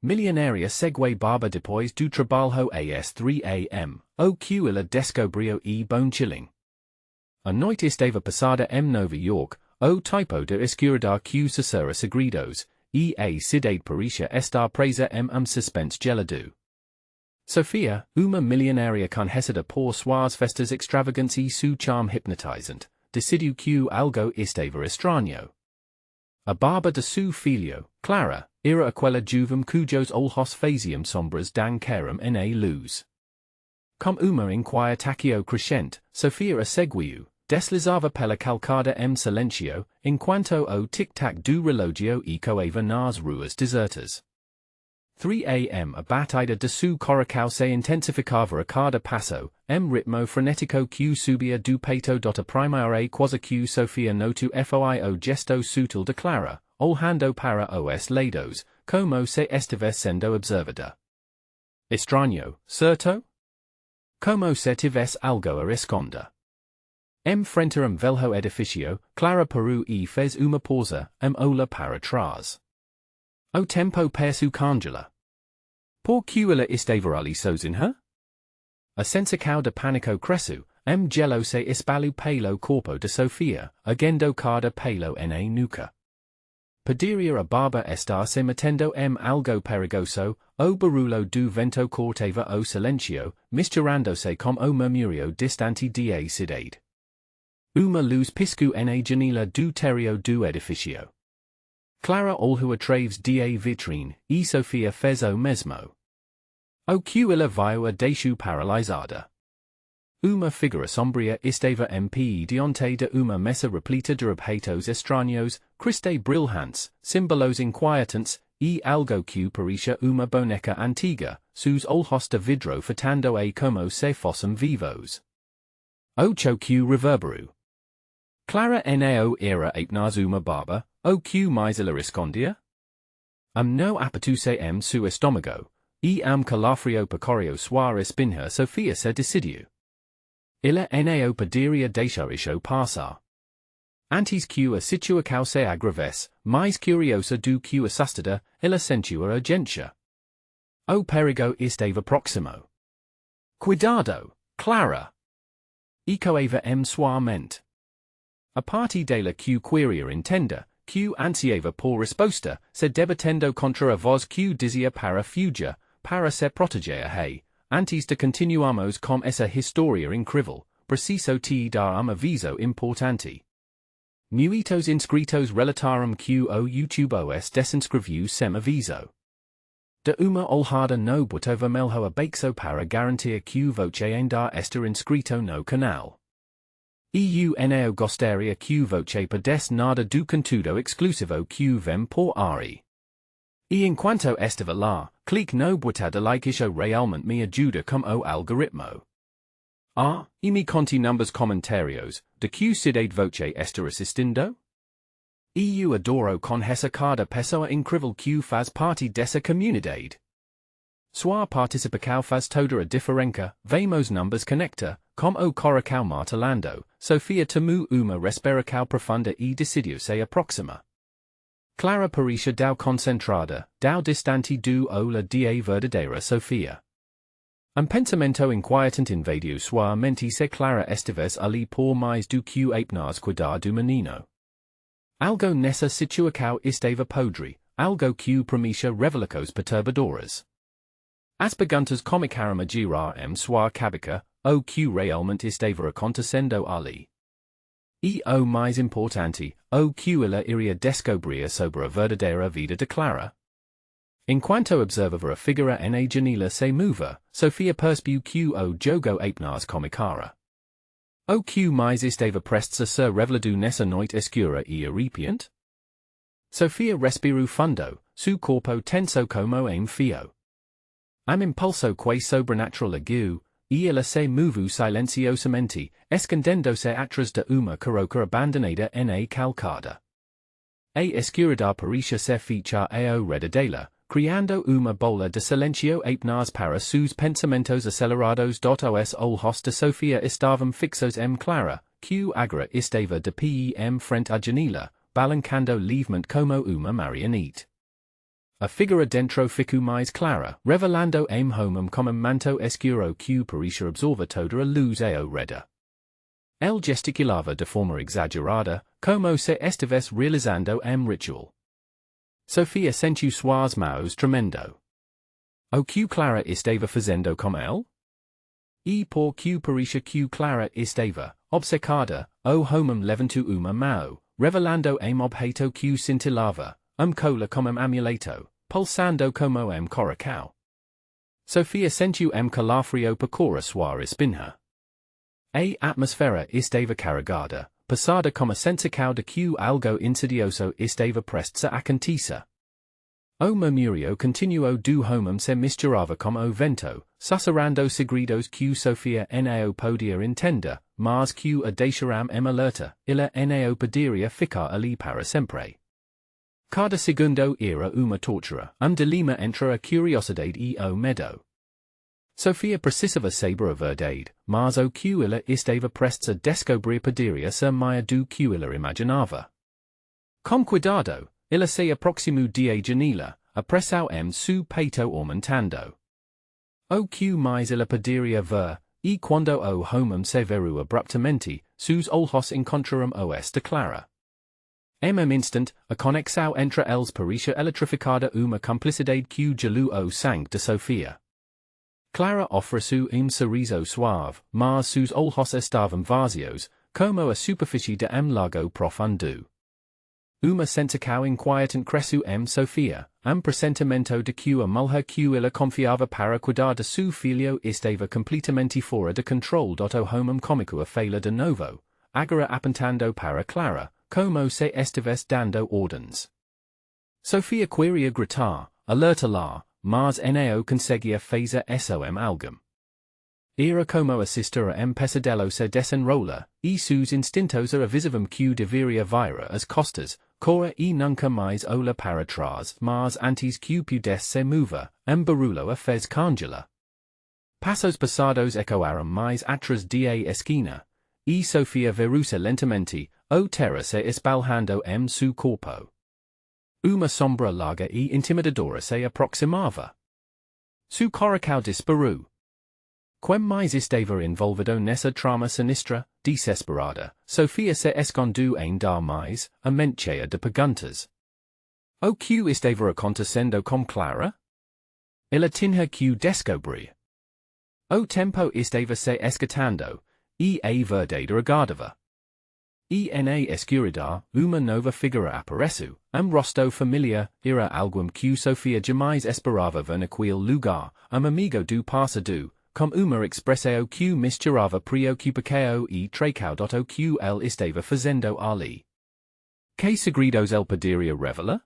Milionária Segue Babá Depois do Trabalho às 3 am, o que ela descobriu e bom chilling. A noite estava passada em Nova York, o tipo de escuridão que sucera segredos, e a cidade parecia estar presa em suspense gelado. Sofia, uma milionária conhecida por suas festas extravagantes e seu charme hypnotizante, decidiu que algo estava estranho. A barba de seu filho, Clara, era aquela jovem cujos olhos faziam sombras dançaram na luz. Com uma inquietação crescente, Sofia a seguiu, deslizava pela calçada em silêncio, enquanto o tic-tac do relógio ecoava nas ruas desertas. 3 am a batida de seu coração se intensificava a cada passo, em ritmo frenético que subia do peito a primeira quase que Sofia notou foi o gesto sutil de Clara, olhando para os lados, como se estivesse sendo observada. Estranho, certo? Como se tivesse algo a esconder. Em frente a velho edifício, Clara parou e fez uma pausa, olha para trás. O tempo passou congela. Por que ela estava ali sozinha? A sensação de pânico cresceu, gelo se espalhou pelo corpo de Sofia, agendo cada pelo na nuca. Poderia a barba estar se metendo em algo perigoso, o barulho do vento cortava o silêncio, misturando-se com o murmúrio distante da cidade. Uma luz piscou na janela do térreo do edifício. Clara olhou através da vitrine, e Sofia fez o mesmo. O que ela viu a deixou paralisada. Uma figura sombria estava em pé diante de uma mesa repleta de objetos estranhos, cristais brilhantes, símbolos inquietantes, e algo que parecia uma boneca antiga, seus olhos de vidro fitando-a como se fossem vivos. O que reverberou. Clara não era apenas uma barba, o que mais ela escondia? No apetite em seu estômago, e calafrio percorreu sua espinha Sofia se decidiu. Ela não poderia deixar isso passar. Antes que a situação se agravasse, mais curiosa do que assustada, ela sentiu a urgência. O perigo estava próximo. Cuidado, Clara! Ecoava em sua mente. A parte dela que queria entender, que ansiava por resposta, se debatendo contra a voz que dizia para fugir, para se proteger antes de continuarmos com essa história incrível, preciso te dar aviso importante. Muitos inscritos relataram que o YouTube os desinscreveu sem aviso. De uma olhada no botão melhor abaixo para garantir que você ainda está inscrito no canal. Eu gostaria que você pudesse nada do conteúdo exclusivo que vem por aí. E enquanto estava lá, clique no botão de like, isso realmente me ajuda com o algoritmo. E me conte nos comentários, de que cidade você está assistindo? Eu adoro conhecer cada pessoa incrível que faz parte dessa comunidade. Sua participação faz toda a diferença, vemos numbers conecta, com o coração martelando, Sofia tomou uma respiração profunda e decidiu se aproximar. Clara parecia tão concentrada, tão distante do olhar da verdadeira Sofia. Pensamento inquietante invadiu sua mente se Clara estivesse ali por mais do que apenas cuidar do menino. Algo nessa situação estava podre, algo que prometia revelações perturbadoras. As perguntas começaram a girar em sua cabeça, o que realmente estava acontecendo ali. E o mais importante, o que ela iria descobrir sobre a verdadeira vida de Clara. Enquanto observava a figura na janela se mover, Sofia percebeu que o jogo apenas começara. O que mais estava prestes a ser revelado nessa noite escura e arrepiante? Sofia respirou fundo, seu corpo tenso como fio. Impulso que sobrenatural aguiu, e ela se moveu silenciosamente, escondendo-se atrás de uma carroça abandonada na calçada. A escuridão parecia se fechar ao redor dela, criando uma bola de silêncio apenas para seus pensamentos acelerados. Os olhos de Sofia estavam fixos em Clara, que agora estava de pé em frente à janela, balançando livremente como uma marionete. a figura dentro ficu mais clara, revelando em homem como manto escuro que parecia absorver toda a luz ao redor. El gesticulava de forma exagerada, como se estivesse realizando ritual. Sofia sentiu suas mãos tremendo. O que Clara estava fazendo com ele? E por que parecia que Clara estava obcecada, o homem levantou uma mão, revelando objeto que cintilava, cola como amuleto, pulsando como coração. Sofia sentiu calafrio percorrer sua espinha. A atmosfera estava carregada, passada como sensação de que algo insidioso estava prestes a acontecer. O murmúrio continuo do homem se misturava como o vento, sussurrando segredos que Sofia não podia entender, mas que a deixaram alerta, ela não poderia ficar ali para sempre. Cada segundo era uma tortura, dilema entre a curiosidade e o medo. Sofia precisava saber a verdade, mas o que ela estava prestes a descobrir poderia ser mais do que ela imaginava. Com cuidado, ela se aproximou de janela, apressou su peito aumentando. O que mais ela poderia ver, e quando o homem se virou abruptamente, seus olhos encontraram os de Clara. Em instant, a conexão entre eles parecia eletrificada uma cumplicidade que gelou o sangue de Sofia. Clara ofereceu sorriso suave, mas seus olhos estavam vazios, como a superfície de lago profundo. Uma sensação inquietante cresceu Sofia, pressentimento de que a mulher que ela confiava para cuidar de seu filho estava completamente fora de controle. O homem cômico a falar de novo, agora apontando para Clara, como se estivesse dando ordens. Sofia queria gritar, alertá-la, mas não conseguia fazer som algum. Era como assistir a pesadelo se desenrola, e seus instintos avisavam que deveria virar as costas, correr e nunca mais olhar para trás, mas antes que pudesse se mover, barulho a fez congela. Passos passados ecoaram mais atrás de a esquina, e Sofia viu-se lentamente, o terra se espalhando su corpo. Uma sombra larga e intimidadora se aproximava. Su coração disparou. Quem mais estava envolvido nessa trama sinistra, desesperada, Sofia se escondeu dar mais, a mente cheia de perguntas. O que estava acontecendo com Clara? Ela tinha que descobrir. O tempo estava se escatando, e a verdade aguardava. E na escuridão, uma nova figura apareceu, rosto familiar, era algum que Sofia jamais esperava ver naquele lugar, amigo do passado, com uma expressão que misturava preocupação e tracao. O que ele estava fazendo ali. Que segredos ele poderia revelar?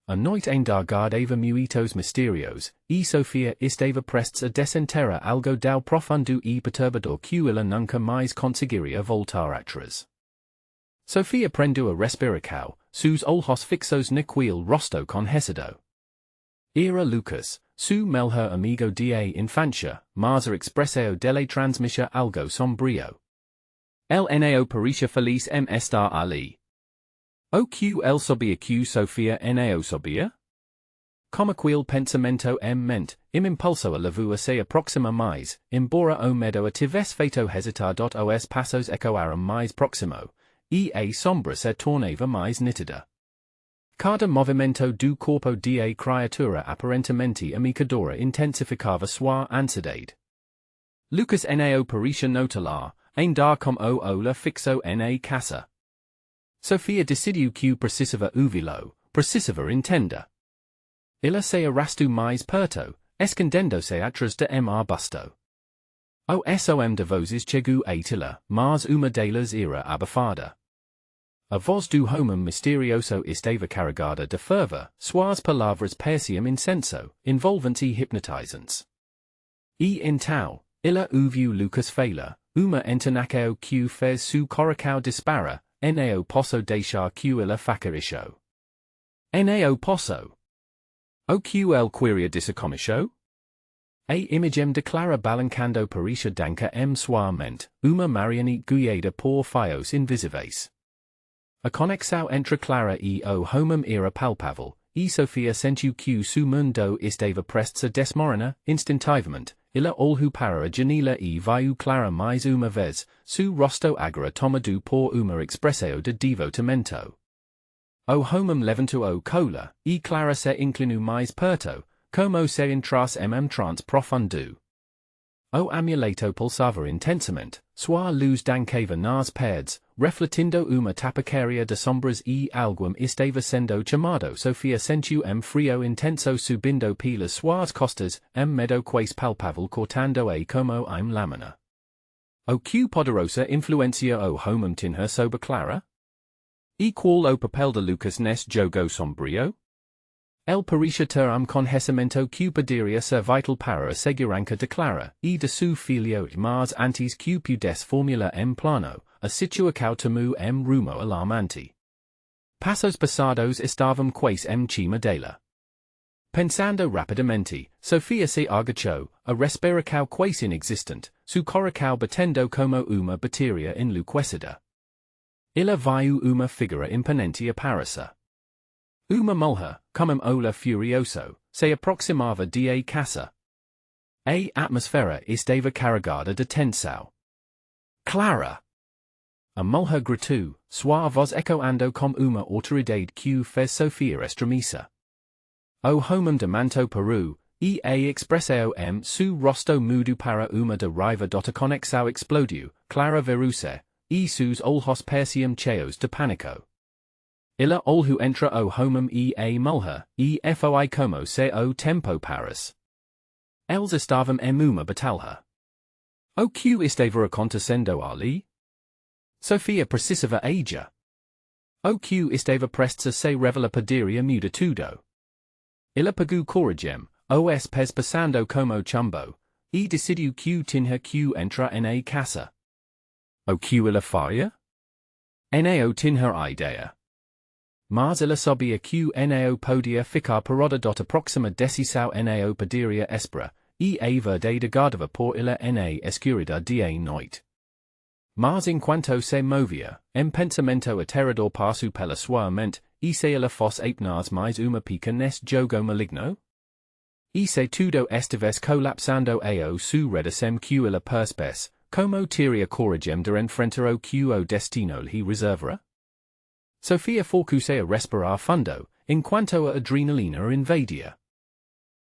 A noite endargada muitos mistérios, e Sofia estava prestes a desenterrar algo tão profundo e perturbador que ela nunca mais conseguiria voltar atrás. Sofia prendeu a respiração, seus olhos fixos naquele rosto conhecido. Era Lucas, su melhor amigo de infância, mas a expressão dele transmitia algo sombrio. Ele não parecia feliz estar ali. O que ele sabia que Sofia não sabia? Como aquele pensamento mente, impulso a levou a se aproxima mais, embora o medo a tivesse feito hesitar. Os passos ecoaram mais próximo, e a sombra se tornava mais nítida. Cada movimento do corpo de a criatura aparentemente amicadora intensificava sua ansiedade. Lucas não parecia notá-la, dar com o olhar fixo na caça. Sofia decidiu que precisava ouvi-lo, precisava entender. Ela se arrastou mais perto, escondendo-se atrás de arbusto. O som de vozes chegou a tila, mas uma delas era abafada. A voz do homem misterioso estava carregada de fervor, suas palavras pareciam incenso, envolventes e hipnotizantes. E então, ela ouviu Lucas falar, uma entonação que fez su coração disparar, não posso deixar que ela faça isso. Não posso. O que ele queria dizer com isso? A imagem de Clara balancando parecia danca sua mente, uma marionete guiada por fios invisíveis. A conexão entre Clara e o homem era palpável, e Sophia sentu q su mundo estava prestes a desmorona, instantivamente, illa olhu para janila e viu clara mais uma vez, su rosto agora tomado por uma expressao de devotamento. O homem levanto o cola, e clara se inclinu mais perto, como se entras trans profundo. O amuleto pulsava intensamente, sua luz dancava nas paredes, refletindo uma tapacaria de sombras e algum estava sendo chamado Sofia sentiu frio intenso subindo pelas suas costas, medo quase palpável cortando como lâmina. O que poderosa influencia o homem tinha sobre Clara? E qual o papel de Lucas nesse jogo sombrio? El parecia ter conhecimento que poderia ser vital para a segurança de Clara, e de seu filho mas antes que pudesse formular plano, a situação tomou rumo alarmante. Passos passados estavam quase cima dela. Pensando rapidamente, Sofia se agachou, a respiração quase inexistente, su coração batendo como uma bateria enlouquecida. Ela viu uma figura imponente aparecer. Uma mulher, como olha furioso, se aproximava de casa. A atmosfera estava carregada de tensão. Clara! A mulher gritou, sua voz ecoando como uma autoridade que fez Sofia estremecer. O homem de manto peru, e a expressao su rosto mudo para uma de raiva dota conexão explodiu, Clara veruse, e sus olhos pareciam cheios de pânico. Illa olhu entra o homem e a mulher, e foi como se o tempo paras. Eles estavam uma batalha. O que estava acontecendo ali? Sofia precisava aja. O que estava prestes a se revelar poderia mudar tudo. Illa pegou coragem, os pés passando como chumbo, e decidiu que tinha que entrar na casa. O que illa faria? Nao tinha ideia. Mas ela sabia que nao podia ficar parada dota proxima decisão nao poderia esperar, e a verdade guardava por ela na escuridade de noite. Mas enquanto se movia, pensamento aterrador passou pela sua mente, e se ela fosse apenas mais uma pica nesse jogo maligno? E se tudo estivesse colapsando ao su redacem que ela perspece, como teria coragem de enfrentar o que o destino lhe reservara? Sofia forcou-se a respirar fundo, enquanto a adrenalina invadia.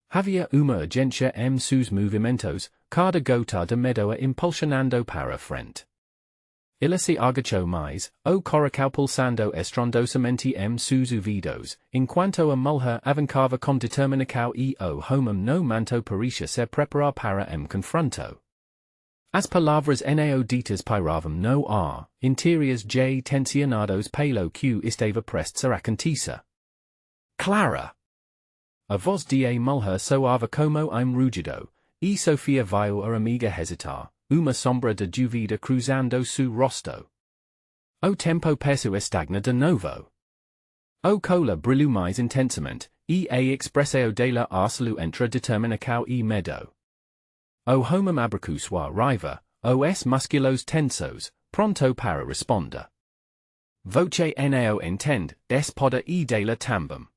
Havia uma urgência sus movimentos, cada gota de medo a impulsionando para frente. Ela se agachou mais, o coração pulsando estrondosamente sus ouvidos, enquanto a mulher avancava com determinação e o homem no manto parecia se preparar para confronto. As palavras nao ditas pairavam no ar, interiores j tensionados pelo que estava prestes a acontecer. Clara! A voz de a mulher soava como rugido, e Sofia viu a amiga hesitar, uma sombra de dúvida cruzando su rosto. O tempo passou estagna de novo. O cola brilhou mais intensamente, e a expressão dela arcelu entre determinação e medo. O homem abracou sua raiva, os musculos tensos, pronto para responder. Voce nao entende, despoda e dela também.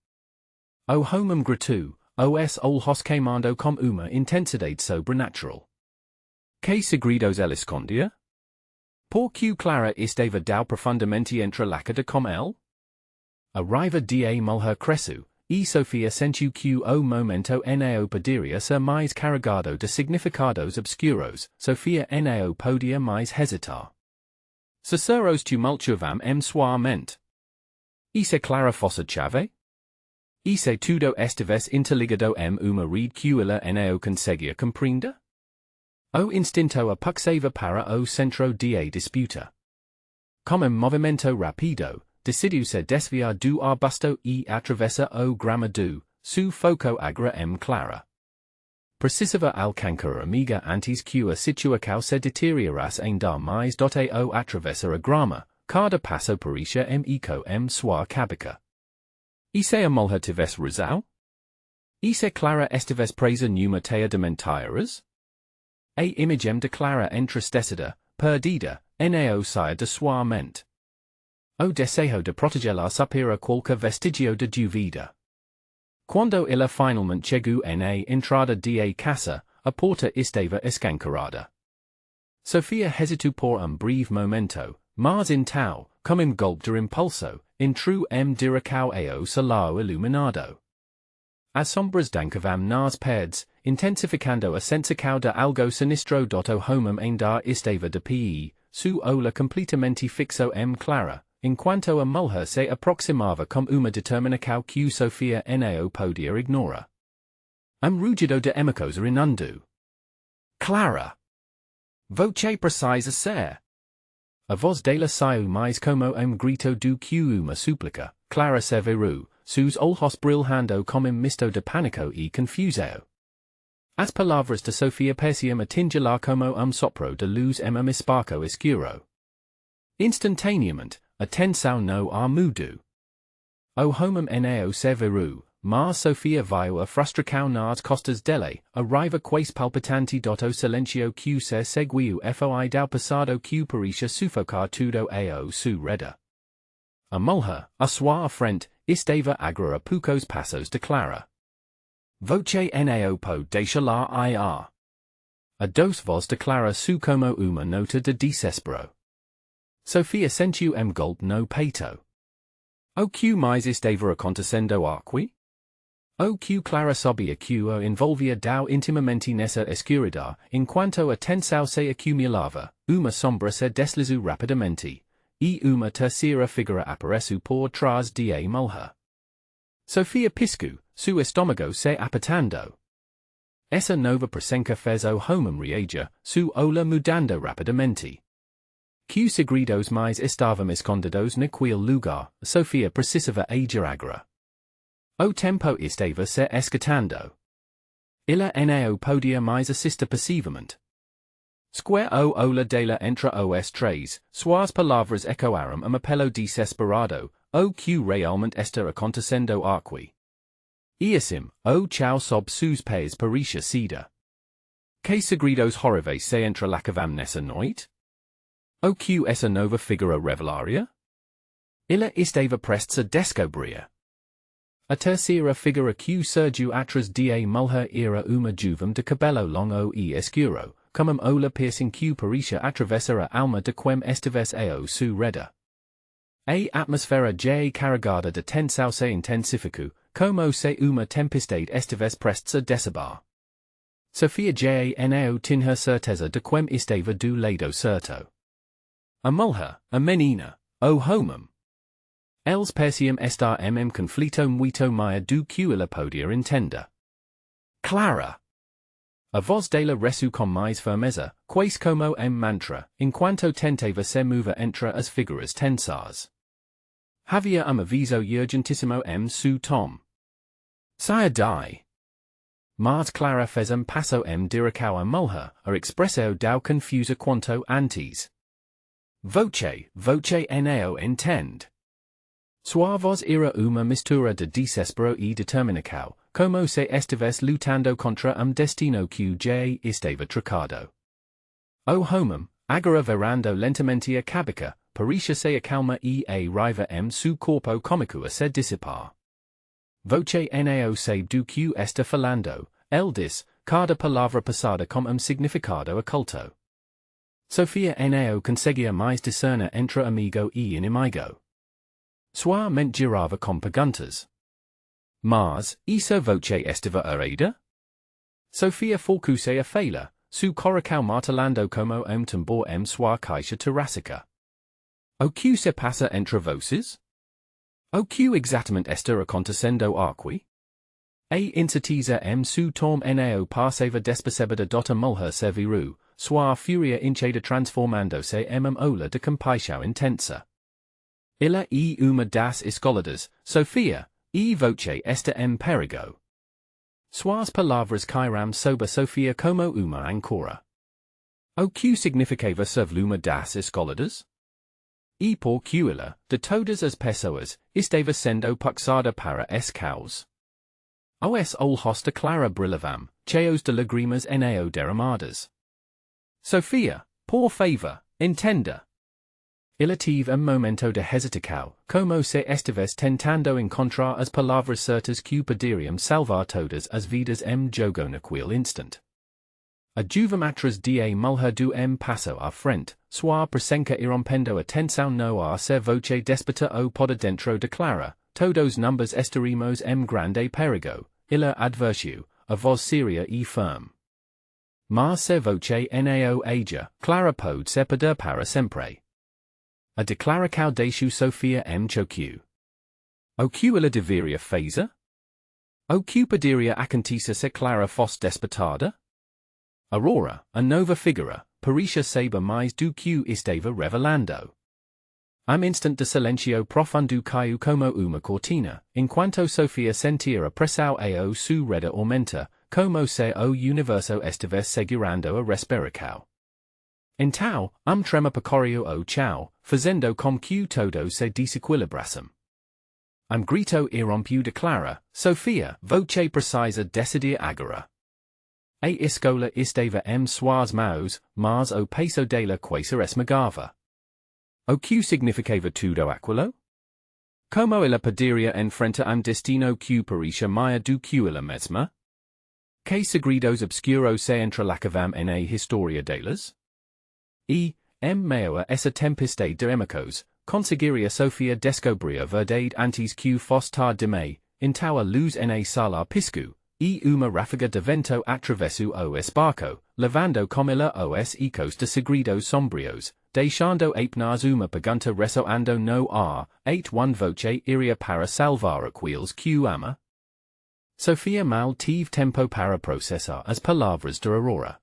O homem gritou, os olhos queimando com uma intensidade sobrenatural. Que segredos ela escondia? Por que Clara estava tão profundamente entrelacada com ele? A raiva de a mulher cresceu, e Sofia sentiu que o momento nao poderia ser mais carregado de significados obscuros, Sofia nao podia mais hesitar. Susurros tumultuavam sua mente. E se Clara fosse chave? E se tudo estivesse interligado uma rede que ela nao conseguia compreender? O instinto apuxava para o centro de a disputa. Com movimento rápido, decidiu-se desviar do arbusto e atravessar o gramado, su foco agora Clara. Precisava alcançar amiga antes que a situação se deteriorasse ainda mais ao atravessar a grama, cada passo parecia eco sua cabeça. E se a mulher tivesse razão? E se Clara estivesse presa numa teia de mentiras? A imagem de Clara entristecida, perdida, nao saia de sua mente. O desejo de protegê-la supera qualquer vestigio de dúvida. Cuando ella finalmente llegó en entrada de casa, a porta estaba escancarada. Sofía hesitó por breve momento, mas tau, como golpe de impulso, entró direcao ao salao iluminado. As sombras dancavam nas paredes, intensificando a sensação de algo sinistro o homem ainda estava de pé, su olhar completamente fixo clara, enquanto a mulher se aproximava com uma determinação que Sofia não podia ignorar. Rugido de emicosa inundou. Clara! Voce precisa ser. A voz dela saiu mais como grito do que uma súplica, Clara Severu, sus ojos brilhando como misto de pânico e confusão. As palavras de Sofia pareciam atingir como sopro de luz espaço escuro. Instantaneamente, a tensão no mudou. O homem não Severu, mas Sofia viu a frustração nas costas dele, a raiva quase palpitante do silencio que se seguiu foi do passado que parecia sufocar tudo ao seu redor. A mulher, à sua frente, estava agora a poucos passos de Clara. Voce não pode deixá-la ir. A doce voz de Clara su como uma nota de desespero. Sofia sentiu golpe no peito. O que mais estava acontecendo aqui? O que Clara sabia que o envolvia tão intimamente nessa escuridão, enquanto a tensão se acumulava, uma sombra se deslizou rapidamente, e uma terceira figura apareceu por trás de a mulher. Sofia piscou, su estômago se apertando. Essa nova presença fez o homem reagir, su olhar mudando rapidamente. Que segredos mais estavam escondidos naquele lugar, Sofia precisava agir agora. O tempo estava se escatando. Ela não podia mais assistir passivamente. Square o olhar dela entre os três, suas palavras ecoaram apelo desesperado, o que realmente está acontecendo aqui. E assim, o chão sob seus pés parecia ceder. Que segredos horríveis se entrelacavam nessa noite? O que essa nova figura revelaria? Ela estava prestes a descobrir. A terceira figura que surgiu atrás de a mulher era uma jovem de cabelo longo e escuro, com olhar piercing que parecia atravessar a alma de quem estivesse ao seu redor. A atmosfera já carregada de tensão se intensificou, como se uma tempestade estivesse prestes a desabar. Sofia já não tinha certeza de quem estava do lado certo. A mulher, a menina, o homem. Eles pareciam estar conflito muito maior do que ela podia entender. Clara! A voz dela ressoou com mais firmeza, quase como mantra, enquanto tentava se mover entre as figuras tensas. Havia aviso urgentíssimo su tom. Saia dai. Mas Clara fez passo direcao a mulher, a expressão do confusa quanto antes. Voce não entende. Sua voz era uma mistura de desespero e determinação, como se estivesse lutando contra destino que já estava trocado. O homem, agora virando lentamente a cabeça, parecia se acalma e a raiva su corpo cômico a se dissipar. Voce não sabe do que está falando, ele diz, cada palavra passada com significado oculto. Sofia não conseguia mais discernir entre amigo e inimigo. Sua mente girava com perguntas. Mas, essa voce estava errada? Sofia forçou-se a falar, su coração martelando como tambor sua caixa torácica. O que se passa entre voces? O que exatamente está acontecendo aqui? A incerteza su tom não passava despercebida dota mulher Severu, sua fúria enchida transformando-se olhar de compaixão intensa. Ela uma das escoladas, Sofia, e voce está perigo. Suas palavras caíram sobre Sofia como uma ancora. O que significava ser uma das escoladas? E por que ela, de todas as pessoas, estava sendo puxada para esse caos? Os olhos de Clara brilhavam, cheios de lágrimas não derramadas. Sofia, por favor, entenda. Illa tive un momento de hesitacao, como se estives tentando encontrar as palavras certas que poderiam salvar todas as vidas jogo naquele instant. A juvam atras da mulher do passo à frente, sua presença irrompendo a tensão no ar ser voce despota ou poda dentro declara, todos numbers estarimos grande perigo, illa adversio, a voz seria e firme. Mas se voce nao aja, clara pode se perder para sempre. A declaracao deixu Sofia choque. O que ela deveria fazer? O que poderia acontecer se Clara fosse despertada? Aurora, a nova figura, parecia saber mais do que estava revelando. Instant de silencio profundo caiu como uma cortina, enquanto Sofia sentia a pressão ao su reda aumenta, como se o universo estivesse segurando a respiração. Então, trema percorreu o chão, fazendo com que todo se desequilibrassem. Grito irrompeu de Clara, Sofia, voce precisa decidir agora. A escola estava suas mãos, mas o peso dela quase esmagava. O que significava tudo aquilo? Como ela poderia enfrentar destino que parecia maior do que ela mesma? Que segredos obscuros se entrelacavam na história delas? Meio a essa tempestade de emocos, conseguiria Sofia descobrir a verdade antes que fosse tarde demais, então a luz na sala piscou, uma ráfaga de vento atravessou o espaço, levando com ela os ecos de segredos sombrios, deixando apenas uma pergunta ressoando no ar, one voce iria para salvar aqueles que o ama? Sofia mal tive tempo para processar as palavras de Aurora.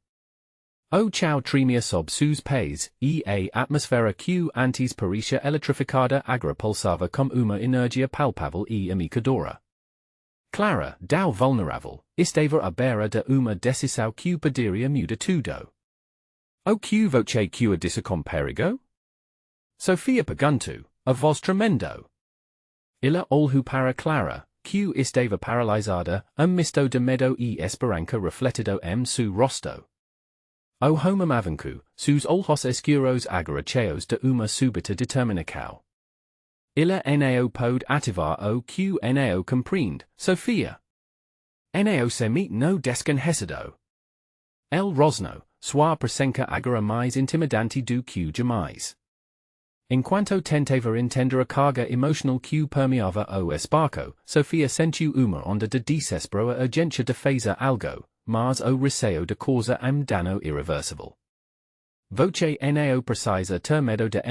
O chão tremia sob seus pés, a atmosfera que antes parecia eletrificada agora pulsava com uma energia palpável e amicadora. Clara, tão vulnerável, estava à beira de uma decisão que poderia mudar tudo. O que voce que a disse com perigo? Sofia perguntou, a voz tremendo. Ela olhou para Clara, que estava paralisada, misto de medo e esperança refletido seu rosto. O homem avançou, seus olhos escuros agora cheios de uma súbita determinação. Ela nao pode ativar o que nao compreende, Sofia. Nao se meet no desconhecido. El rosno, sua presença agora mais intimidante do que jamais. Enquanto tentava entender a carga emocional que permeava o espaço, Sofia sentiu uma onda de desespero a urgência de fazer algo, mas o receio de causa dano irreversible. Voce nao precisa ter medo de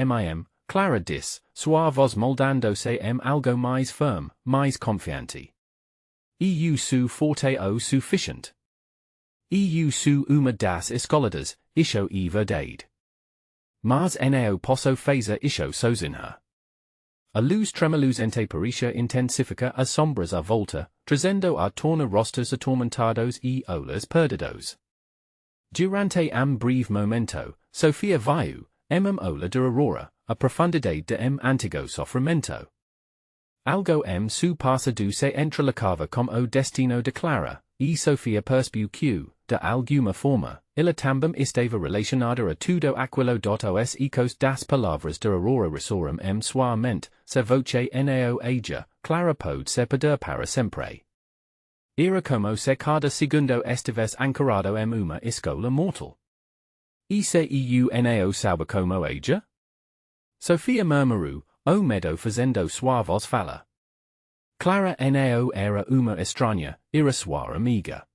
Clara disse, sua voz moldando-se algo mais firme, mais confiante. Su forte o suficiente. Su uma das escoladas, isso é verdade. Mas nao posso fazer isso sozinha. A luz tremulosamente parecia intensifica as sombras à volta, trazendo à tona rostos atormentados e olhos perdidos. Durante breve momento, Sofia viu, olha de Aurora, a profundidade de antigo sofrimento. Algo su passado se entrelacava com o destino de Clara, e Sofia percebeu que, de alguma forma, ela também estava relacionada a tudo aquilo os ecos das palavras de Aurora ressoaram sua mente, se voce nao aja, Clara pode se perder para sempre. Era como se cada segundo estivesse ancorado uma escola mortal. E se nao sabe como aja? Sofia murmurou, o medo fazendo sua voz fala. Clara nao era uma estranha, era sua amiga.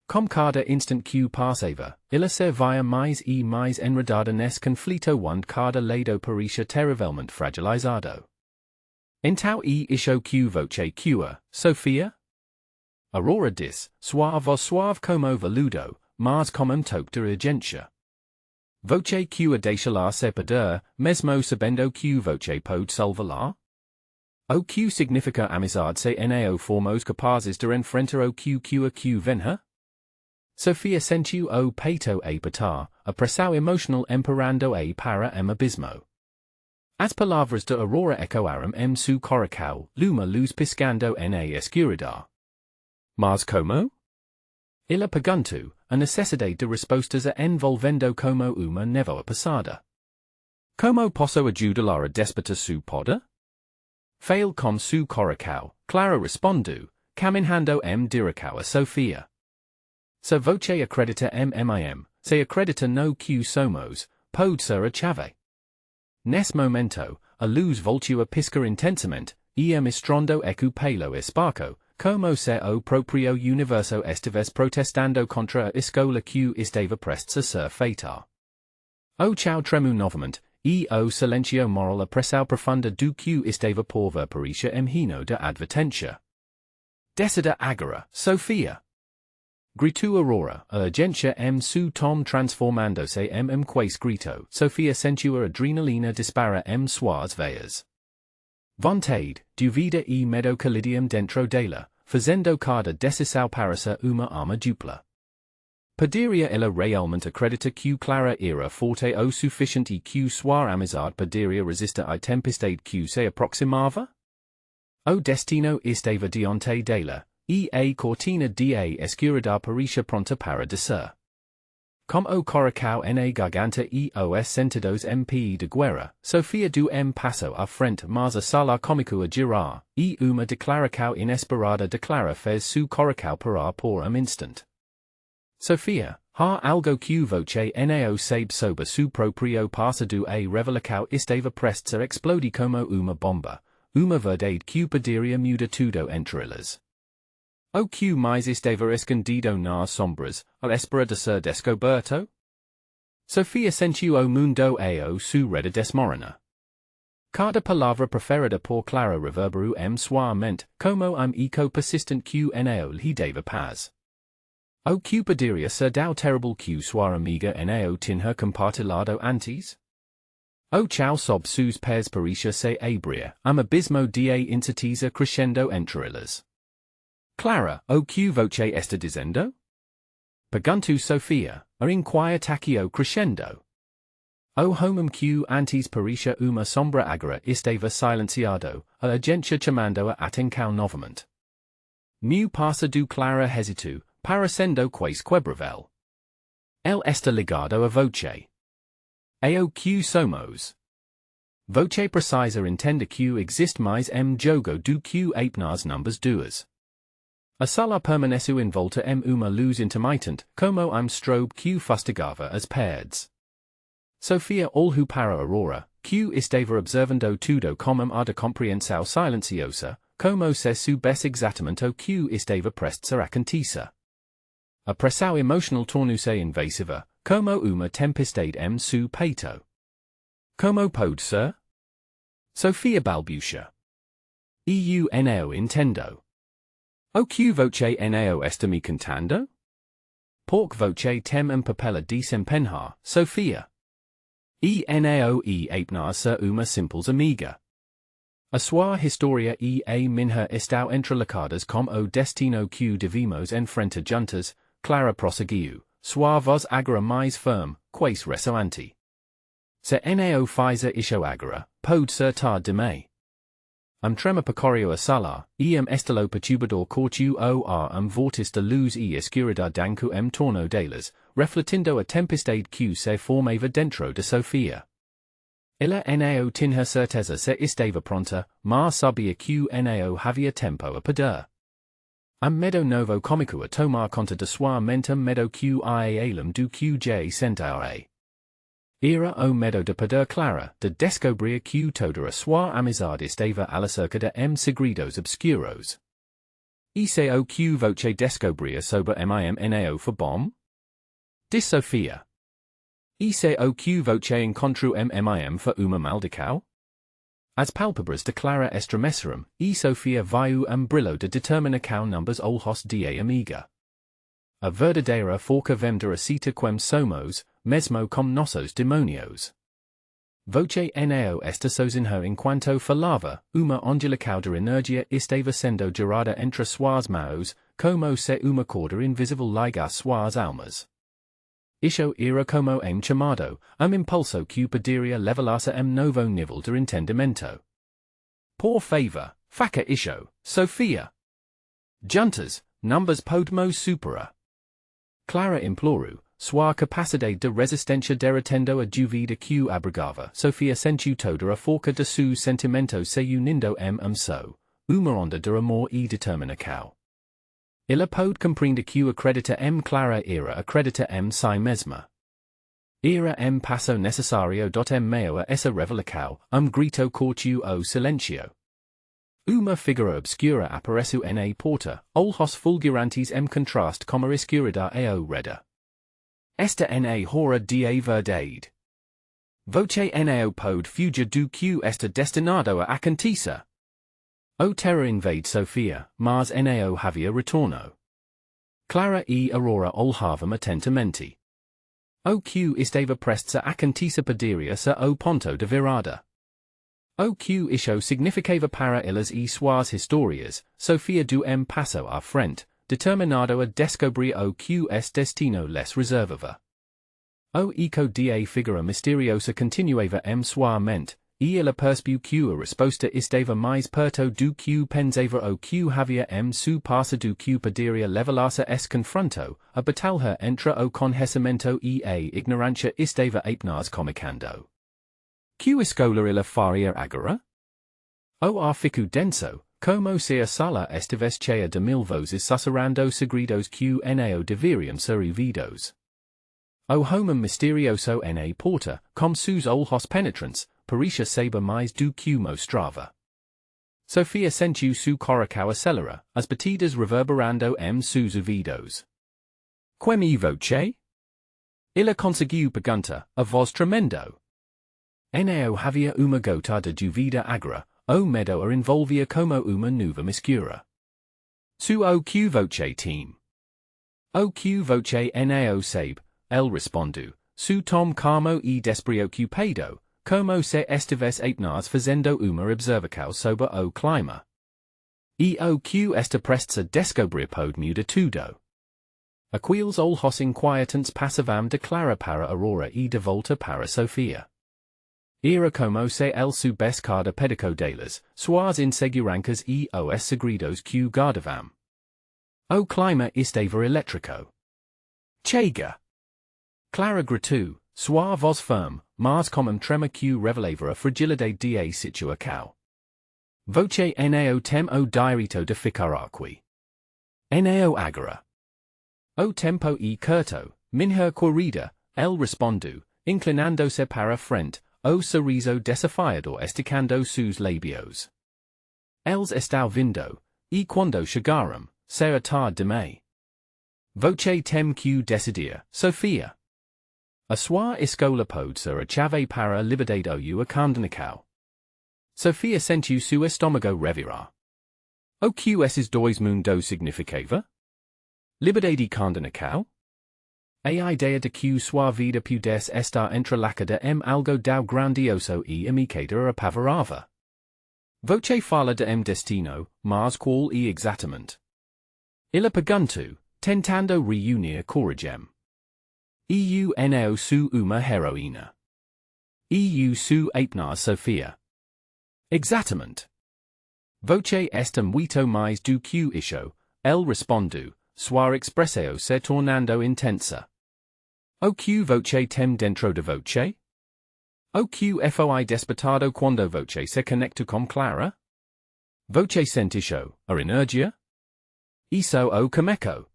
Com cada instant que passava, ela se via mais e mais enredada nesse conflito onde cada lado parecia terrivelmente fragilizado. Então isso que voce cua, Sofia? Aurora disse, sua voz suave como veludo, mas com toque de urgência. Voce que deixa-la se perder, mesmo sabendo que voce pode salvar-la? O que significa amizade se nao formos capazes de enfrentar o que venha? Sofia sentiu o peito apertar, a pressão emocional emperando para abismo. As palavras de Aurora ecoaram su coração, luma luz piscando na escuridão. Mas como? Ela perguntou, a necessidade de respostas envolvendo como uma névoa passada. Como posso ajudar a despota su poder? Fail com su coração, Clara respondu, caminhando diracão a Sofia. Se voce acredita mim, se acredita no que somos, pode ser a chave. Nesse momento, a luz voltou a piscar intensamente, e mostrando eco pelo espaço, como se o próprio universo estivesse protestando contra a escolha que estava prestes a ser feita. O chão tremeu novamente, e o silêncio moral apressou profunda do que estava por ver parecia hino de advertência. Decida agora, Sofia. Gritou Aurora, a agência su tom transformando-se quase grito. Sofia sentiu a adrenalina dispara suas veias. Vontade, duvida e medo colidium dentro dela, fazendo cada decisão parecer uma arma dupla. Poderia ela realmente acreditar que Clara era forte o suficiente e que sua amizade poderia resistir à tempestade que se aproximava? O destino estava diante dela, e a cortina de escuridão parecia pronta para descer. Como o coração na garganta e os sentidos de guerra, Sofia do passo à frente mas a sala cômico a girar, e uma declaração inesperada de Clara fez su coração parar por instante. Sofia, há algo que voce nao sabe sobre su proprio passado a revelação estava prestes a explodir como uma bomba, uma verdade que poderia mudar tudo entre elas. O que mais estava escondido nas sombras, a espera de ser descoberto? Sofia sentiu o mundo ao su reda desmorona. Cada palavra preferida por Clara reverberou sua mente, como eco persistent que nao lhe dava paz. O que poderia ser tão terrible que sua amiga nao tinha compartilhado antes? O chão sob sus pés parecia se abrir, abismo de incerteza crescendo entre elas. Clara, o que voce está dizendo? Perguntou Sofia, a inquire taquio crescendo. O homem que antes parecia uma sombra agora estava silenciado, a agência chamando-a atenção novamente. Meu passado Clara hesitou, parecendo quase quebravel. El está ligado a voce. O que somos. Voce precisa entender que existe mais jogo do que apenas numbers duas. A sala permaneceu envolta uma luz intermitente, como strobe que fustigava as paredes. Sofia olhou para Aurora, que estava observando tudo com ar de compreensão silenciosa, como se soubesse exatamente o que estava prestes a acontecer. A pressão emocional tornou-se invasiva, como uma tempestade su peito. Como pode ser? Sofia balbucia. Eu não entendo. O que voce não está me contando? Por que voce tem papel desempenhar, Sofia? Não apenas ser uma simples amiga. A sua história e a minha estão entrelaçadas com o destino que devemos enfrentar juntas, Clara prosseguiu, sua voz agora mais firme, quase ressoante. Se não faz isso agora, pode ser tarde demais. Trema percorreu a sala, e estalo perturbador cortiu o ar vortis de luz e escuridão danco torno delas, refletindo a tempestade que se formava dentro de Sofia. Ela não tinha certeza se estava pronta, mas sabia que não havia tempo a perder. Medo novo cômico a tomar conta de sua mente medo que além do que já sentia. Era o medo de perder Clara, de descobrir que toda a sua amizade estava acerca de segredos obscuros. E se o que voce descobrir sobre não for bom? Diz Sofia. E se o que voce encontrou for uma maldição? As pálpebras de Clara estremeceram, e Sofia viu brilho de determinação numbers olhos de amiga. A verdadeira forca vem de recita quem somos, mesmo como nossos demonios. Voce não está sozinho enquanto falava, uma ondulação de energia estava sendo gerada entre suas mãos, como se uma corda invisível ligasse suas almas. Isso era como chamado, impulso que poderia levar-se novo nível de entendimento. Por favor, faça isso, Sofia. Juntas, numbers podemos superar. Clara implorou, sua capacidade de resistencia derretendo a duvida que abrigava, Sofia sentiu toda a forca de seus sentimentos se unindo so, uma onda de amor e determinação. Ela pode compreender que acredita clara era acredita si mesma. Era passo necessário meio a essa revelação, grito cortiu o silencio. Uma figura obscura apareceu na porta, olhos fulgurantes contraste com a escuridão ao redor. Esta hora de a verdade. Voce não pode fugir do que está destinado a acontecer. O terror invade Sofia, mas não havia retorno. Clara e Aurora olhavam atentamente. O que estava prestes a acontecer poderia-se o ponto de virada. O que isso significava para elas e suas histórias, Sofia do passo à frente, determinado a descobrir o que destino lhes reservava. O eco de a figura misteriosa continuava sua mente, e ela percebeu que a resposta estava mais perto do que pensava o que havia su passado que poderia levar-se a esse confronto, a batalha entre o conhecimento e a ignorância estava apenas começando. Que escolha ela faria agora? O ar ficou denso, como se a sala estivesse cheia de mil vozes sussurrando segredos que não deveriam ser ouvidos. O homem misterioso na porta, com seus olhos penetrantes, parecia saber mais do que mostrava. Sofia sentiu seu coração acelerar, as batidas reverberando seus ouvidos. Quem voce? Ela conseguiu perguntar, a voz tremendo. Não havia uma gota de dúvida agora, o medo a envolvia como uma nuvem escura. Su o que voce team. O que voce não sabe, ele respondeu, su tom calmo e despreocupado, como se estivesse apenas fazendo uma observação sobre o clima. E o que está prestes a descobrir pode mudar tudo. Aqueles olhos inquietantes passavam de Clara para Aurora e de volta para Sofia. Era como se ele soubesse cada pedico delas, suas inseguranças e os segredos que guardavam. O clima estava elétrico. Chega! Clara gritou, sua voz firme, mas com trema que revelava a fragilidade de a situação. Voce não tem o direito de ficar aqui. Não agora. O tempo e curto, minha corrida, ele respondeu, inclinando-se para frente, o sorriso desafiador esticando seus lábios. Eles estão vindo, e quando chegaram, será tarde demais. Voce tem que decidir, Sofia. A sua escolha pode ser a chave para a liberdade ou a condenação. Sofia sentiu seu estômago revirar. O que esses dois mundos significava? Liberdade e condenação? A ideia de que sua vida pudesse estar entrelacada algo tão grandioso e amigável apavorava. Voce fala de destino, mas qual e exatamente? Ela perguntou, tentando reunir coragem. Eu não sou uma heroína. Eu sou apenas Sofia. Exatamente. Voce está muito mais do que isso, ele respondeu, sua expressão se tornando intensa. O que voce tem dentro de voce? O que foi despertado quando voce se conectou com Clara? Voce sentiu a energia? Isso o começo.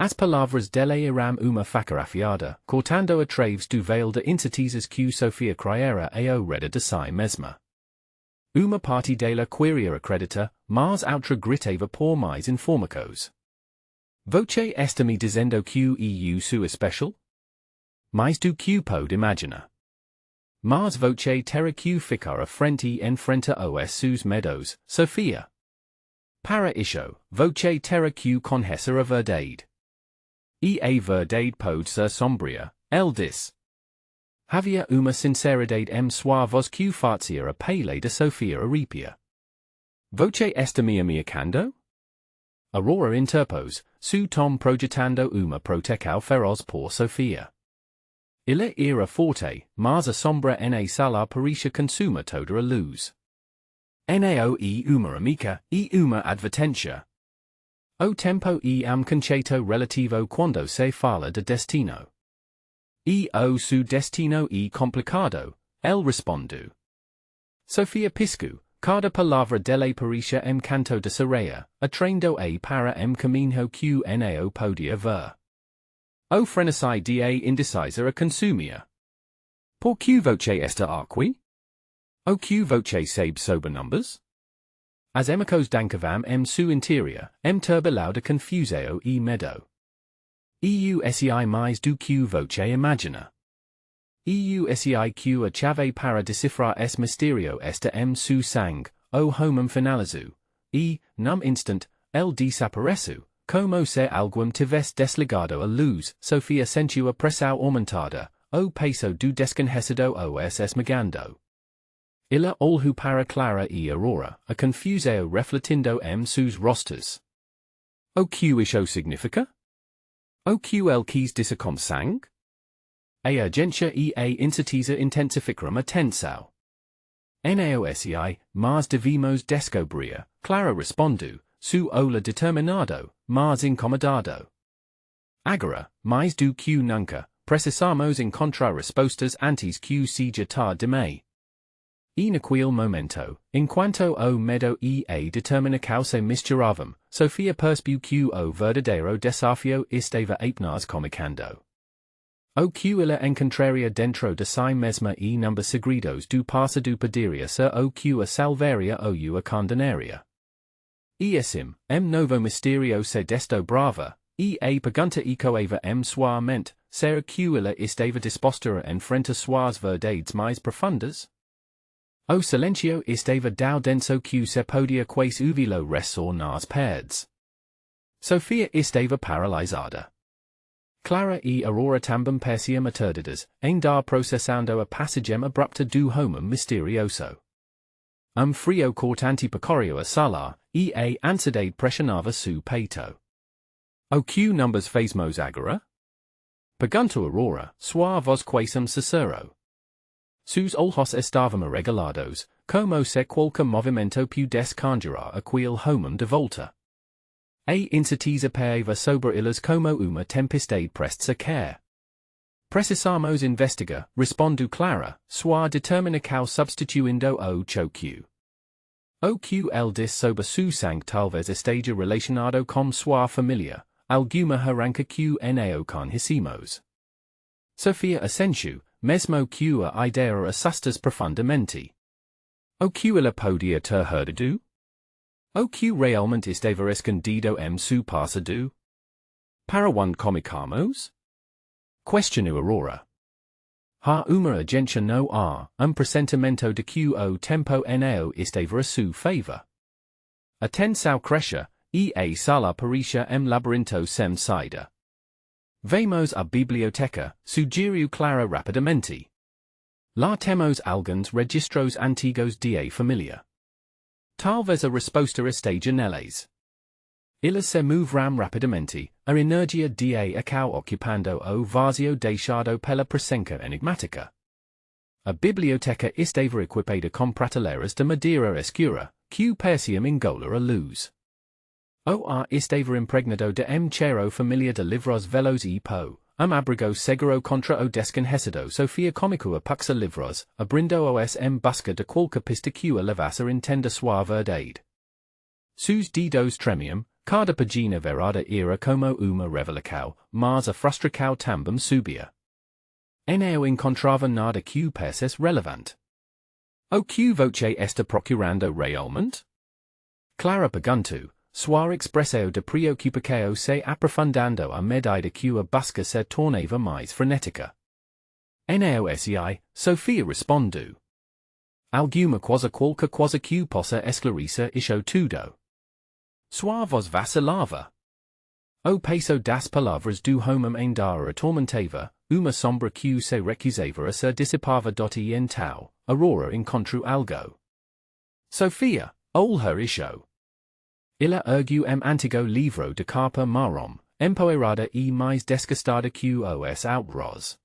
As palavras dela eram uma faca afiada, cortando a través do véu de incertezas que Sofia criara ao redor de si mesma. Uma parte dela queria acreditar, mas outra gritava por mais informações. Voce está me dizendo que eu sou especial? Mais do que pode imaginar. Mas voce terá que ficar frente em frente aos seus medos, Sofia. Para isso, voce terá que conhecer a verdade. E a verdade pode ser sombria, ele disse. Havia uma sinceridade sua voz que fazia a pele de Sofia arrepia. Voce está me ameaçando? Aurora interpôs, su tom projetando uma proteção feroz por Sofia. Ela era forte, mas a sombra na sala parecia consumir toda a luz. Nao e uma amiga, e uma advertência. O tempo e am concetto relativo quando se fala de destino. E o su destino e complicado, el respondo. Sofia Piscu, cada palavra delle parisha em canto de sereia, atraindo a para em caminho que nao podia ver. O frenesai da indecisa a consumia. Por que voce esta aqui? O que voce sabe sobre numbers? As emicos dankavam em su interior, em turbilauda confuseo e medo. Sei mais do que voce imagina. Sei que a chave para decifrar es misterio esta em su sangue, o homem finalizu, e, num instant, el desapareço, como se algum tivesse desligado a luz, Sofia sentiu a pressão aumentada, o peso do desconhecido os esmagando. Ila olhu para Clara e Aurora, a confuseo refletindo em sus rostos. O que isso significa? O que el quis dizer com sangue? A urgência e a incerteza intensificaram a tensão. Naosei, mas devemos descobrir, Clara respondu, su ola determinado, mas incomodado. Agora, mais do que nunca, precisamos encontrar respostas antes que seja tarde demais. E naquele momento, enquanto o medo e a determinação se misturavam, Sofia percebeu que o verdadeiro desafio estava apenas começando. O que ela encontraria dentro de si mesma e número segredos do passado poderia ser o que a salvaria ou a condenaria. E assim, novo misterio se desdobrava, e a pergunta ecoava sua mente, será que ela estava disposta a enfrentar suas verdades mais profundas? O silêncio estava tão denso que se podia quase ouvi-lo ressoar nas paredes. Sofia estava paralisada. Clara e Aurora também pareciam aturdidas, ainda processando a passagem abrupta do homem misterioso. Frio cortante percorreu a sala, e a ansiedade pressionava su peito. O que numbers fazemos agora? Perguntou Aurora, sua voz quase sussurro. Sus olhos estavam arregalados, como se qualquer movimento pudesse conjurar aquele homem de volta. A incerteza pairava sobre eles como uma tempestade prestes a cair. Precisamos investigar, respondu Clara, sua determinação substituindo o choque. O que el disse sobre su sangue talvez esteja relacionado com sua família, alguma arranca que nao conhecemos. Sofia assentiu, mesmo que a ideia assustas profundamente. O que ela podia ter herdado? O que realmente estava escondido em su passado? Para onde comicamos? Questionou Aurora. Há uma urgência no ar, pressentimento de que o tempo nao estava a su favor. A tensão cresce, e a sala parecia labirinto sem saída. Vamos à biblioteca, sugeriu Clara rapidamente. Lá temos alguns registros antigos de a família. Talvez a resposta esteja neles. Eles se moverão rapidamente, a energia de a acau ocupando o vazio deixado pela presença enigmática. A biblioteca estava equipada com prateleiras de madeira escura, que pareciam engolir a luz. O ar estava impregnado de cheiro familiar de livros velos e pó, abrigo seguro contra o desconhecido. Sofia comico a puxa livros, abrindo os busca de qualquer pista que a levasse a entender sua verdade. Sus dedos tremiam, cada página verada era como uma revelação, mas a frustração também subia. Nao encontrava nada que parecesse relevante. O que voce está procurando realmente? Clara perguntou, sua expressão de preocupação se aprofundando à medida que a busca se tornava mais frenética. Naosei, Sofia respondeu. Alguma coisa qualquer coisa que possa esclarecer isso tudo. Sua voz vacilava. O peso das palavras do homem ainda atormentava, uma sombra que se recusava a ser dissipava. E então, Aurora encontrou algo. Sofia, olha isso. Ela ergueu antigo livro de capa marrom, empoeirada e mais desgastada que os outros.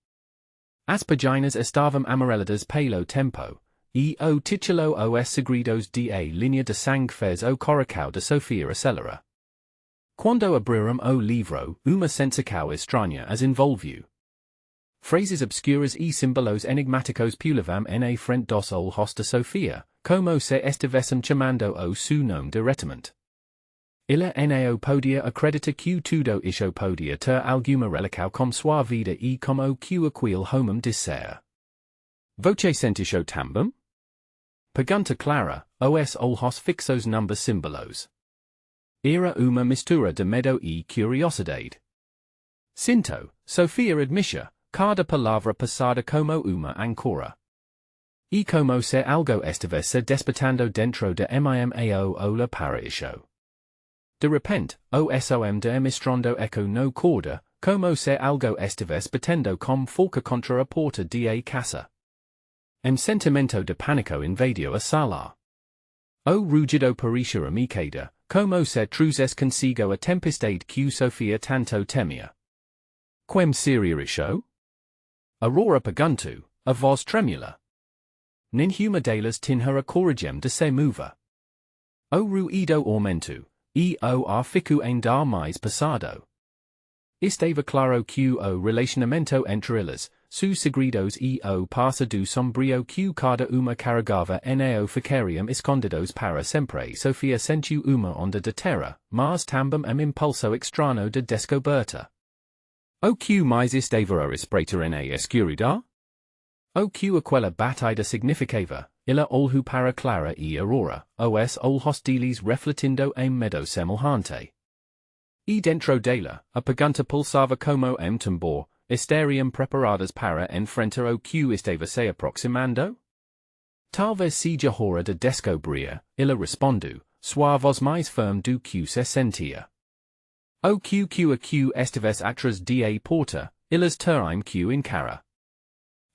As páginas estavam amareladas pelo tempo, e o título os segredos de a linha de sangue fez o coração de Sofia acelerar. Quando abriram o livro, uma sensação estranha as envolviu. Phrases obscuras e símbolos enigmáticos pulavam na frente dos olhos de Sofia, como se estivessem chamando o seu nome diretamente. Ela não podia acreditar que tudo isso podia ter alguma relação com sua vida e como que aquele homem dissera. Você sente isso também? Pergunta clara, os olhos fixos numbers símbolos. Era uma mistura de medo e curiosidade. Sinto, Sofia admitia, cada palavra passada como uma ancora. E como se algo estivesse despertando dentro de mimao ola para isso. De repente, o som de emistrando eco no corda, como se algo estivesse batendo com forca contra a porta de casa. Sentimento de pânico invadiu a sala. O rugido parecia amicada, como se trouxesse consigo a tempestade que Sofia tanto temia. Quem seria isso? Aurora perguntou, a voz tremula. Nenhuma delas tinha a coragem de se mover. O ruído aumentou, e o ficou ainda mais pesado. Estava claro que o relacionamento entre elas, seus segredos e o passado sombrio que cada uma carregava no ficariam escondidos para sempre. Sofia sentiu uma onda de terror, mas também impulso extraño de descoberta. O que mais estava a espreitar na escuridão? O que aquela batida significava, ela olhou para Clara e Aurora, os olhos deles refletindo medo semelhante. E dentro dela, a pergunta pulsava como tambor, estariam preparadas para enfrentar o que estava se aproximando? Talvez seja hora de descobrir, ela respondeu, sua voz mais firme do que se sentia. O que estivesse atrás de a porta, elas teriam que encara.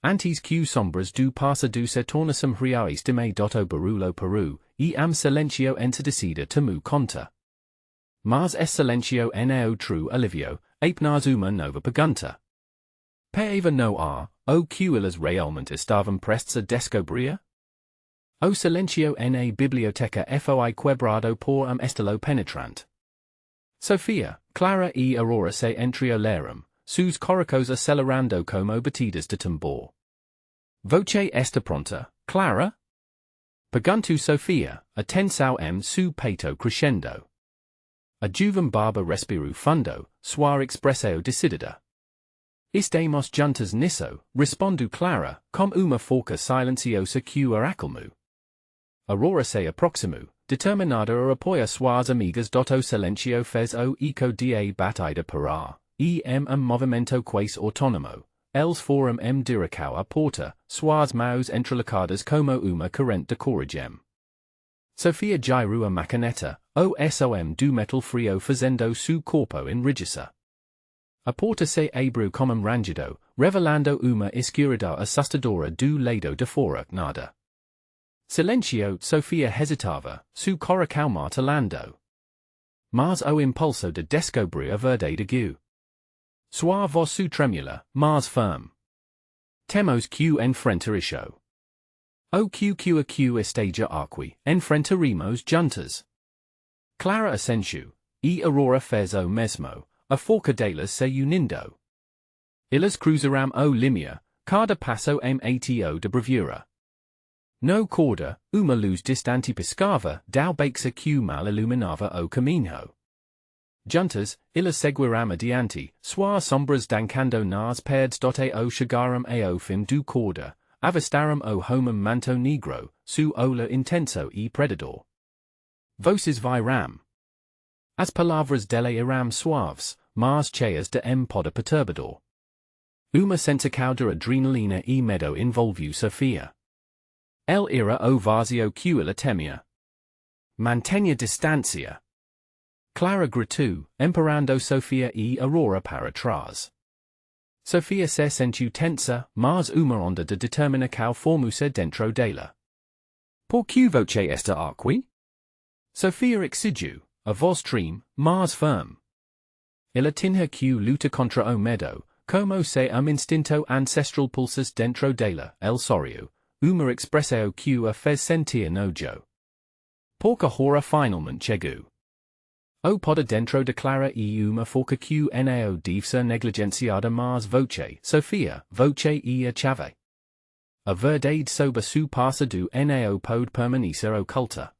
Antes que sombras do passado se tornassem reais de me doto barulho peru, e silencio entedecida tomou conta. Mas esse silencio no true alivio, apenas uma nova pergunta. Paeva no o que elas realmente estavam prestes a descobrir? O silencio na biblioteca foi quebrado por estilo penetrante. Sofia, Clara e Aurora se entreolharam, seus coracos acelerando como batidas de tambor. Voce está pronta, Clara? Perguntou Sofia, a tensão su peito crescendo. A jovem barba respirou fundo, sua expressão decidida. Estamos juntas nisso, respondeu Clara, com uma forca silenciosa que a acalmou. Aurora se aproximou, determinada a apoiar suas amigas. O silencio fez o eco de a batida parar, e movimento quase autónomo. Eles foram direção à porta, suas mãos entrelaçadas como uma corrente de coragem. Sofia girou a maquineta, o som do metal frio fazendo seu corpo enrijece. A porta se abriu como rangido, revelando uma escuridão assustadora do lado de fora. Nada. Silencio, Sofia hesitava, seu coração martelando. Mas o impulso de descobrir a verdade aguiu. Sua voz tremula, mas firme. Temos que enfrentar isso. O que esteja aqui, enfrentaremos juntas. Clara assentiu, e Aurora fez o mesmo, a forca delas se unindo. Elas cruzarão o limia, cada passo ato de bravura. No corda, uma luz distante piscava, dau bexa que mal iluminava o caminho. Juntas, elas seguirão adiante, suas sombras dancando nas paredes. Ao chegaram ao fim do corda, avistaram o homem manto negro, su olhar intenso e predador. Voces viram. As palavras dela eram suaves, mas cheias de poder perturbador. Uma sensação de adrenalina e medo envolviu Sofia. El era o vazio que ela temia. Mantenha distância. Clara gritou, empurrando Sofia e Aurora para trás. Sofia se sentiu tensa, mas uma onda de determinação formou-se dentro dela. Por que você está aqui? Sofia exigiu, a voz treme, mas firme. Ela tinha que lutar contra o medo, como se instinto ancestral pulsasse dentro dela. El sorriu, uma expressão que a fez sentir nojo. Porque hora finalmente chegou. O poda dentro declara uma forca q nao divsa negligenciada mas voce, Sofia, voce a chave. A verdade sobre su passa do nao pode permanecer oculta.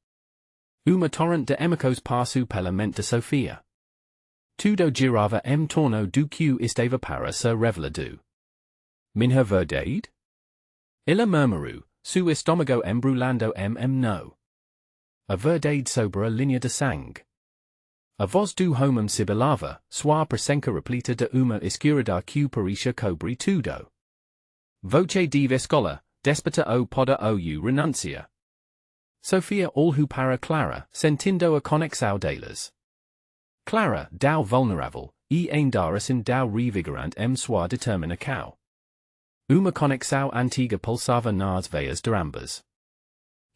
Uma torrent de emicos passu pela mente de Sofia. Tudo girava torno do que estava para ser revelado. Minha verdade? Ela murmurou, su estômago embrulhando no. A verdade sobre a linha de sangue. A voz do homem sibilava, sua presença repleta de uma escuridão que parecia cobrir tudo. Voce diva escola, despota o poda ou renuncia. Sofia olhou para Clara, sentindo a conexão delas. Clara, dau vulnerável, ainda dau revigorante sua determinação. Uma conexão antiga pulsava nas veias de ambas.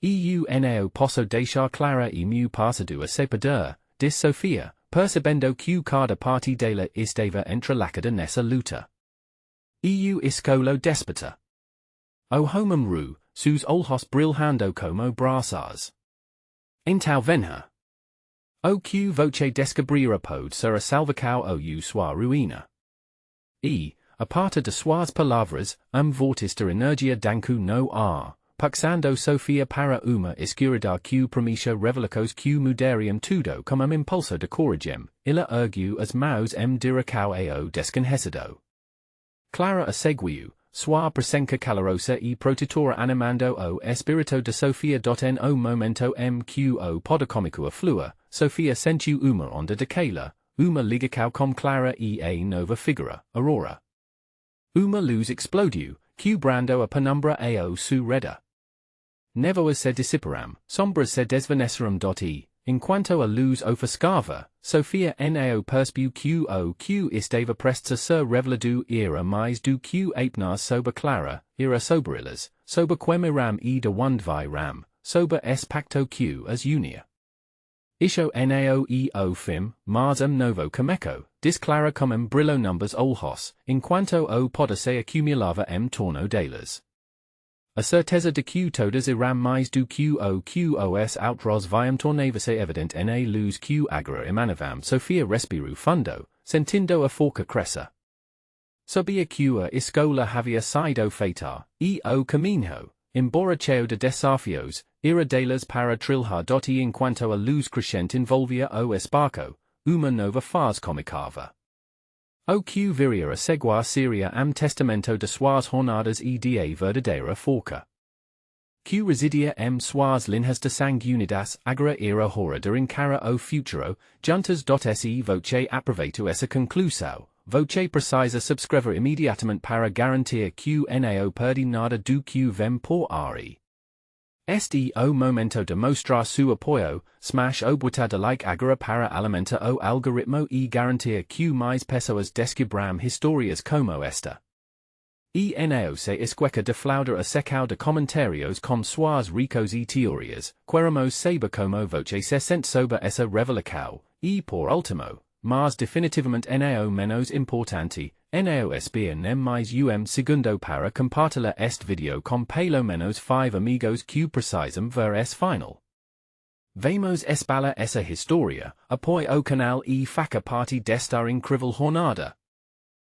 Nao posso deixar Clara meu passado a se perder, disse Sofia, percebendo que cada parte dela estava entrelacada nessa luta. Escolo despota. O homem ru, seus olhos brilhando como braças. Então venha. O que voce descobrir pode ser a salvação ou sua ruína. A parte de suas palavras, vortis de energia danku no ar, paxando Sofia para uma escuridão que prometia revelacos que mudariam tudo como impulso de coragem, ela ergueu as mãos diracau ao desconhecido. Clara a seguiu, sua presença calorosa e protetora animando o espírito de Sofia. No momento que o podocómico aflua, Sofia sentiu uma onda de calor, uma ligação com Clara e a nova figura, Aurora. Uma luz explodiu, quebrando a penumbra ao seu redor. Névoas se dissiparam, sombras se desvaneceram. Enquanto a luz ofuscava, Sofia nao percebeu que estava prestes a ser revelado era mais do que apenas sobre Clara, era sobre elas, sobre quem ram e de onde vai ram, sobre esse pacto que as unia. Isho nao o fim, mas novo comeco, diz Clara com brilho numbers olhos, enquanto o poda se acumulava torno delas. A certeza de que todas irão mais do que os outros viam tornava-se evidente na luz que agora emanavam. Sofia respirou fundo, sentindo a forca crescer. Sabia que a escola havia sido feita, e o caminho, embora cheio de desafios, era delas para trilhar. Enquanto a luz crescente envolvia o espaço, uma nova fase começava. O que viria a seguir seria testamento de suas jornadas e de a verdadeira forca. Que residia suas linhas de sangue unidas agora era hora de encarar o futuro, juntas. Se voce aproveito essa conclusão, voce precisa subscrever imediatamente para garantir que nao perde nada do que vem por aí. Este o momento de mostrar su apoio, smash o botão like agora para alimentar o algoritmo e garantir que mais pessoas descubram histórias como esta. Nao se esqueca de flauda a secao de comentários com suas ricos e teorias, queremos saber como voce se sente sobre essa revelação, e por último, mas definitivamente nao menos importante, nao espera mais segundo para compartilhar este vídeo com pelo menos 5 amigos que precisam ver esse final. Vamos espalhar essa história, apoie o canal e faça parte desta incrível jornada.